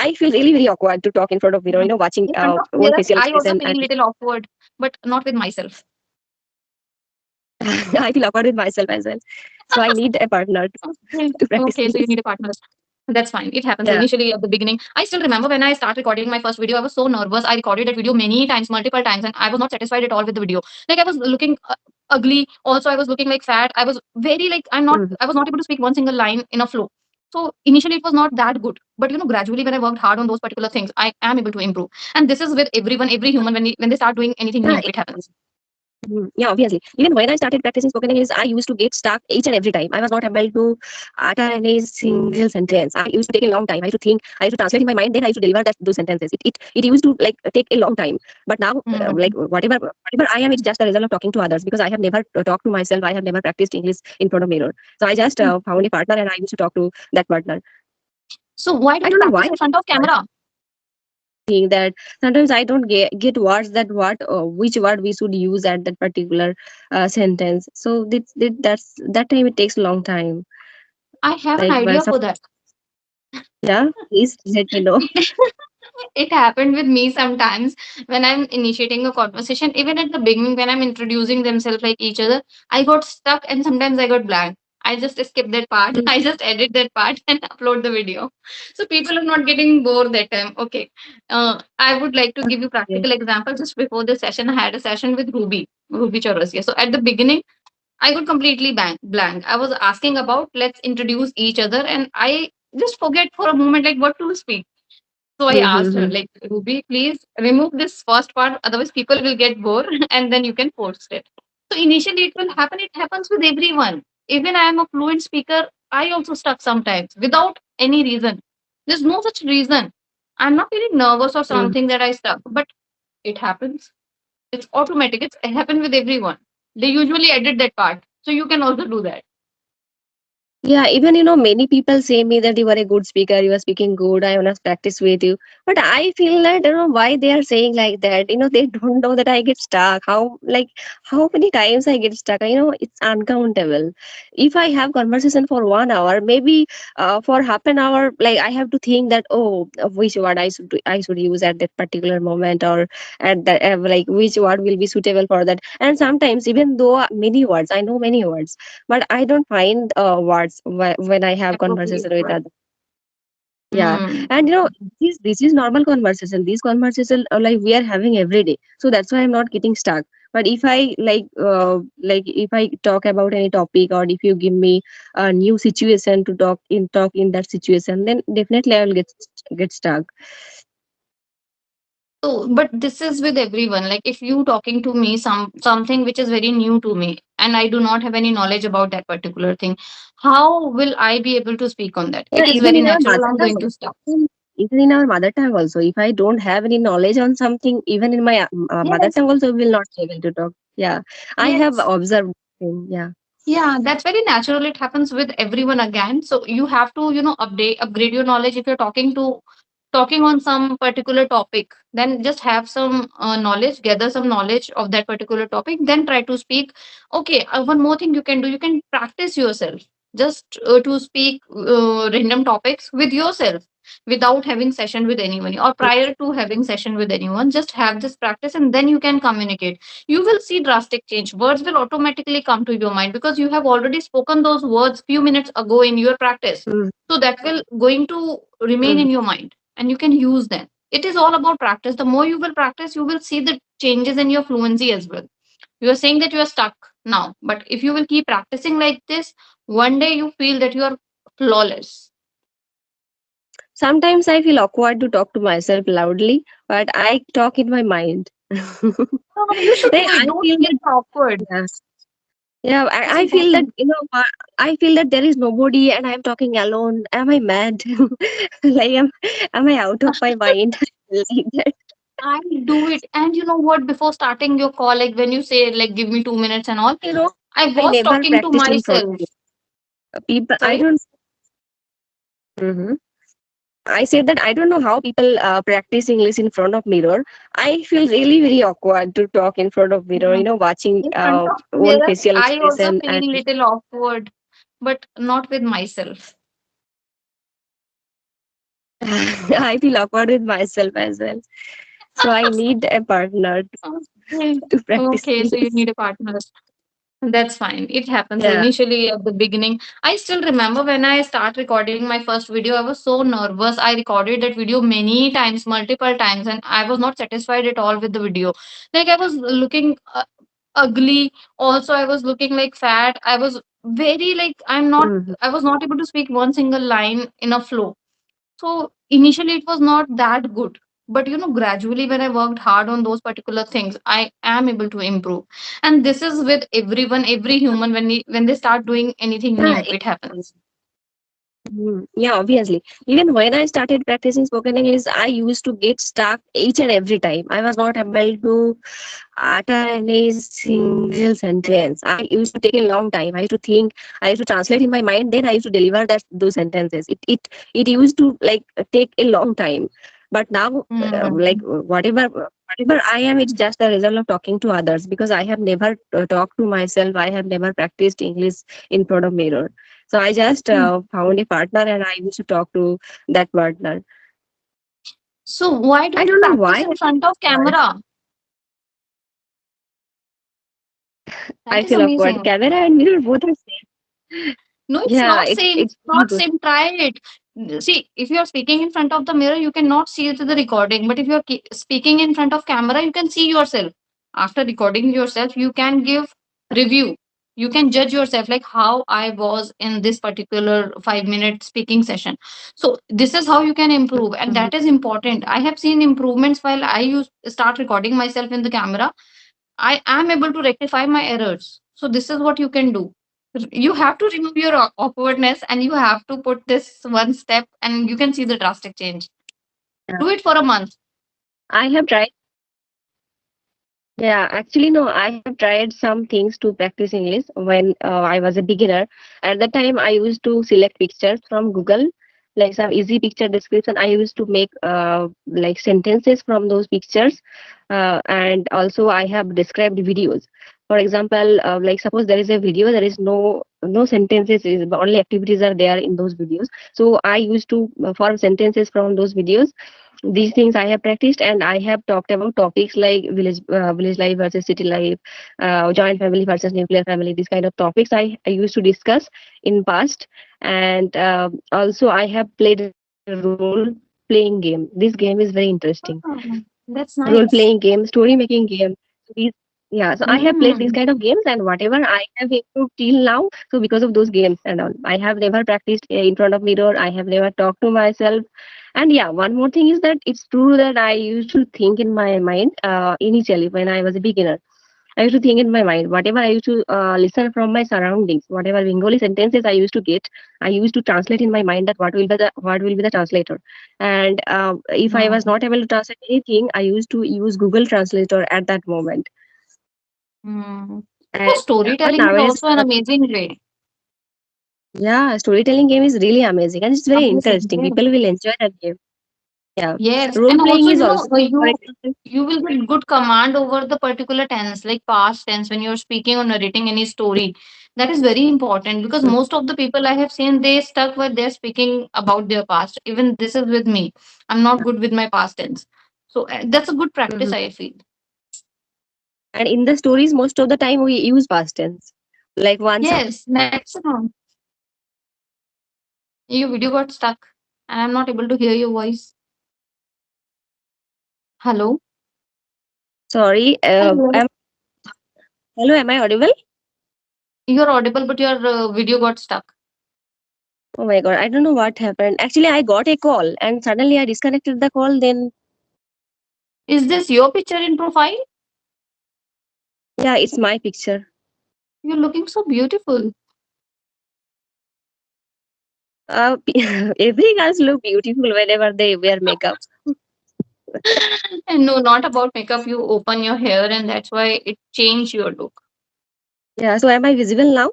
I feel really very awkward to talk in front of mirror, In watching front of own mirrors, facial I also expression feeling and little awkward, but not with myself. I feel awkward with myself as well. So I need a partner Okay, to practice okay, so you English. need a partner. That's fine. It happens. So Yeah. initially at the beginning, I still remember when I started recording my first video, I was so nervous. I recorded that video many times, multiple times, and I was not satisfied at all with the video. Like I was looking ugly. Also, I was looking like fat. I was very like Mhm. I was not able to speak one single line in a flow. So initially it was not that good. But gradually when I worked hard on those particular things, I am able to improve. And this is with everyone, every human when they start doing anything Yeah, new, it happens. Yeah, obviously. Even when I started practicing spoken English, I used to get stuck each and every time. I was not able to utter any single sentence. I used to take a long time. I used to think, I used to translate in my mind, then I used to deliver those sentences. It used to like take a long time. But now, like Mm. whatever I am, it's just a result of talking to others because I have never talked to myself. I have never practiced English in front of mirror. So I just found a partner and I used to talk to that partner. So why do I you don't know practice why. in front of camera? Think that sometimes I don't get words that what which word we should use at that particular sentence. So that time it takes a long time. I have an Like by idea some for that. yeah, please let me know. It happened with me sometimes when I'm initiating a conversation. Even at the beginning, when I'm introducing themselves like each other, I got stuck and sometimes I got blank. I just skip that part. Mm, I just edit that part and upload the video. So people are not getting bored that time. Okay. I would like to give you okay. practical example. Just before the session, I had a session with Ruby Chaurasia. So at the beginning, I got completely blank. I was asking about let's introduce each other, and I just forget for a moment like what to speak. So I asked her, Mm-hmm. like, Ruby, please remove this first part, otherwise people will get bored and then you can post it. So initially it will happen, it happens with everyone. Even I am a fluent speaker, I also stuck sometimes without any reason. There's no such reason. I'm not feeling nervous or something that I stuck, but it happens. It's automatic. It happened with everyone. They usually edit that part. So you can also do that. Yeah, even many people say me that you are a good speaker, you are speaking good, I wanna practice with you. But I feel that I don't know why they are saying like that. They don't know that I get stuck. How many times I get stuck. It's uncountable. If I have conversation for 1 hour, maybe for half an hour, like I have to think that which word I should use at that particular moment, or at that like which word will be suitable for that. And sometimes even though many words, I know many words but I don't find words when I have Appropriate conversation with word. others. Yeah, Mm. and this is normal conversation. These conversation like we are having every day, so that's why I'm not getting stuck. But if I like if I talk about any topic, or if you give me a new situation to talk in that situation, then definitely I will get stuck. So, but this is with everyone. Like if you talking to me something which is very new to me and I do not have any knowledge about that particular thing, how will I be able to speak on that? Yeah, It is even very in our natural. mother I'm tongue going to stop. also. Even in our mother tongue also, if I don't have any knowledge on something, even in my mother Yes, tongue also, will not be able to talk. Yeah, I have yes. observed him. Yeah. Yeah, that's very natural. It happens with everyone again. So you have to, upgrade your knowledge. If you're talking on some particular topic, then just have some knowledge, gather some knowledge of that particular topic, then try to speak. Okay, one more thing you can do, you can practice yourself just to speak random topics with yourself without having session with anyone or prior to having session with anyone. Just have this practice and then you can communicate. You will see drastic change. Words will automatically come to your mind because you have already spoken those words few minutes ago in your practice. Mm, So that will going to remain mm. in your mind and you can use them. It is all about practice. The more you will practice, you will see the changes in your fluency as well. You are saying that you are stuck now, but if you will keep practicing like this, one day you feel that you are flawless. Sometimes I feel awkward to talk to myself loudly, but I talk in my mind. No, no, you should Like, do it. I Don't feel feel that awkward. yeah, yeah. Yes, I feel that exactly. I feel that there is nobody, and I am talking alone. Am I mad? Like, am I out of my mind? Like that. I do it. And you know what? Before starting your call, like when you say, like, give me 2 minutes and all, You know, I I was never talking to practiced in front myself. of people. I Sorry. don't. Mhm. I said that I don't know how people practice English in front of mirror. I feel really very awkward to talk in front of mirror. Mhm. Watching In front of own mirror, facial I also expression and feel little awkward, but not with myself. I feel awkward with myself as well. So I need a partner Okay. to practice Okay, so you English. need a partner. That's fine. It happens Yeah. initially at the beginning. I still remember when I start recording my first video, I was so nervous. I recorded that video many times, multiple times, and I was not satisfied at all with the video. Like I was looking ugly. Also, I was looking like fat. I was very like Mhm. I was not able to speak one single line in a flow. So initially it was not that good. But gradually when I worked hard on those particular things, I am able to improve. And this is with everyone, every human when they start doing anything Yeah, new, it happens. Yeah, obviously. Even when I started practicing spoken English, I used to get stuck each and every time. I was not able to utter any single sentence. I used to take a long time. I used to think, I used to translate in my mind, then I used to deliver that those sentences. It used to like take a long time. But now, like Mhm. whatever I am, it's just the result of talking to others because I have never talked to myself. I have never practiced English in front of mirror. So I just found a partner and I used to talk to that partner. So why I don't you don't know practice why. in front of camera? I That is feel awkward. amazing. Camera and mirror both are same. No, it's Yeah, not it's same. it's It's really not good. same. Try it. See, if you are speaking in front of the mirror, you cannot see it to the recording. But if you are speaking in front of camera, you can see yourself. After recording yourself, you can give review. You can judge yourself like how I was in this particular 5 minute speaking session. So this is how you can improve, and Mhm. that is important. I have seen improvements while I use start recording myself in the camera. I am able to rectify my errors. So this is what you can do. You have to remove your awkwardness and you have to put this one step and you can see the drastic change. Yeah. Do it for a month. I have tried. Yeah, actually, no, I have tried some things to practice English when I was a beginner. At that time, I used to select pictures from Google, like some easy picture description. I used to make like sentences from those pictures, and also I have described videos. For example, like suppose there is a video, there is no sentences, is only activities are there in those videos. So I used to form sentences from those videos. These things I have practiced, and I have talked about topics like village life versus city life, joint family versus nuclear family. These kind of topics I used to discuss in past. And also I have played a role playing game. This game is very interesting. Oh, that's Role playing nice. game, story making game. So these, yeah, so I have played these Mm. kind of games, and whatever I have improved till now, so because of those games and all. I have never practiced in front of mirror. I have never talked to myself. And yeah, one more thing is that it's true that I used to think in my mind initially when I was a beginner. I used to think in my mind, whatever I used to listen from my surroundings, whatever Bengali sentences I used to get, I used to translate in my mind that what will be the translator. And if I was Mm. not able to translate anything, I used to use Google Translator at that moment. Mm. So And but storytelling is nowadays, also an amazing way. yeah, storytelling game is really amazing and it's very Amazing. interesting. Yes. People will enjoy that game. Yeah, Yes, role and playing also is also, for example. you will get good command over the particular tense, like past tense, when you're speaking or narrating any story. That is very important because Mhm, most of the people I have seen they stuck with they're speaking about their past. Even this is with me. I'm not good with my past tense, so that's a good practice mhm. I feel. And in the stories, most of the time we use past tense. Like once Yes, maximum. Your video got stuck. I'm not able to hear your voice. Hello. sorry. Hello. Hello, am I audible? You're audible, but your video got stuck. Oh my god, I don't know what happened. Actually, I got a call and suddenly I disconnected the call. Then, Is this your picture in profile? yeah, it's my picture. You're looking so beautiful. Every girls look beautiful whenever they wear makeup. And no, not about makeup. You open your hair, and that's why it changed your look. Yeah, so am I visible now?